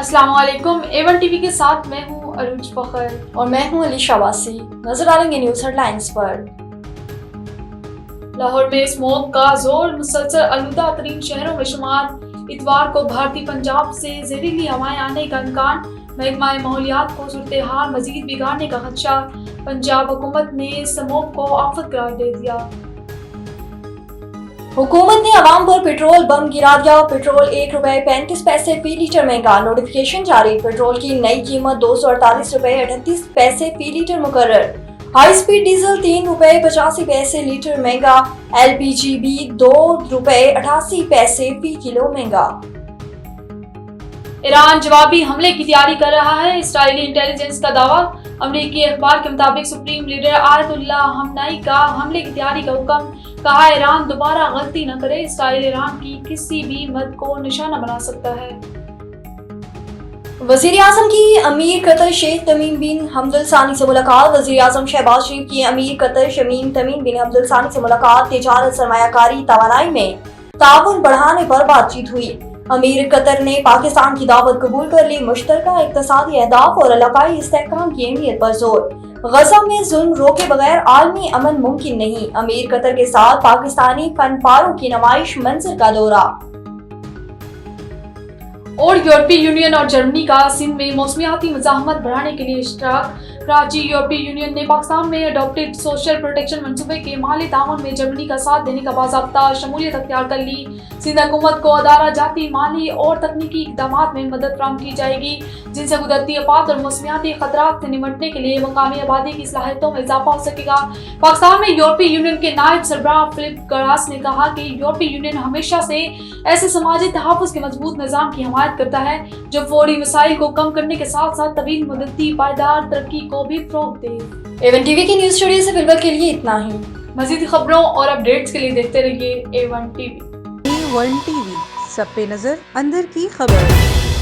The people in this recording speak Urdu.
السلام علیکم، A1 ٹی وی کے ساتھ میں ہوں عروج فخر اور میں ہوں علی شاباسی۔ نظر ڈالیں گے نیوز ہیڈ لائنز پر۔ لاہور میں اسموگ کا زور مسلسل، آلودہ ترین شہروں میں شمار۔ اتوار کو بھارتی پنجاب سے زہریلی ہوائیں آنے کا امکان، محکمہ ماحولیات کو صورتحال مزید بگڑنے کا خدشہ۔ پنجاب حکومت نے اسموگ کو آفت قرار دے دیا۔ حکومت نے عوام پر پیٹرول بم گرا دیا، پیٹرول ₹1.35 فی لیٹر مہنگا، نوٹیفکیشن جاری، پیٹرول کی نئی قیمت ₹248.38 فی لیٹر مقرر، ہائی سپیڈ ڈیزل ₹3.85 لیٹر مہنگا، LPG بھی ₹2.88 فی کلو مہنگا۔ ایران جوابی حملے کی تیاری کر رہا ہے، اسرائیلی انٹیلیجنس کا دعویٰ۔ امریکی اخبار کے مطابق سپریم لیڈر آیت اللہ خامنئی کا حملے کی تیاری کا حکم، کہا ایران دوبارہ غلطی نہ کرے، اسرائیل ایران کی کسی بھی مد کو نشانہ بنا سکتا ہے۔ وزیر اعظم کی امیر قطر شیخ تمیم بن حمد الثانی سے ملاقات، وزیر اعظم شہباز شریف کی امیر قطر شیخ تمیم بن حمد الثانی سے ملاقات، تجارت، سرمایہ کاری، توانائی میں تعاون بڑھانے پر بات چیت ہوئی۔ امیر قطر نے پاکستان کی دعوت قبول کر لی، مشترکہ اقتصادی اہداف اور علاقائی استحکام کی اہمیت پر زور، غزہ میں ظلم روکے بغیر عالمی امن ممکن نہیں، امیر قطر کے ساتھ پاکستانی فن پاروں کی نمائش منظر کا دورہ۔ اور یورپی یونین اور جرمنی کا سندھ میں موسمیاتی مزاحمت بڑھانے کے لیے اشتراک۔ کراچی۔ یورپی یونین نے پاکستان میں اڈاپٹڈ سوشل پروٹیکشن منصوبے کے مالی تعاون میں جرمنی کا ساتھ دینے کا باضابطہ شمولیت اختیار کر لی۔ سندھ حکومت کو ادارہ جاتی، مالی اور تکنیکی اقدامات میں مدد فراہم کی جائے گی، جن سے قدرتی آفات اور موسمیاتی خطرات سے نمٹنے کے لیے مقامی آبادی کی صلاحیتوں میں اضافہ ہو سکے گا۔ پاکستان میں یورپی یونین کے نائب سربراہ فلپ گراس نے کہا کہ یورپی یونین ہمیشہ سے ایسے سماجی تحفظ کے مضبوط نظام کی حمایت کرتا ہے جو فوری مسائل کو کم کرنے کے ساتھ ساتھ طویل مدتی پائیدار ترقی کو بھی فروغ دے۔ A1 ٹی وی کی نیوز اسٹوڈیو سے فی الوقت کے لیے اتنا ہی۔ مزید خبروں اور اپڈیٹس کے لیے دیکھتے رہیے A1 T V. A1 T V, سب پہ نظر، اندر کی خبر۔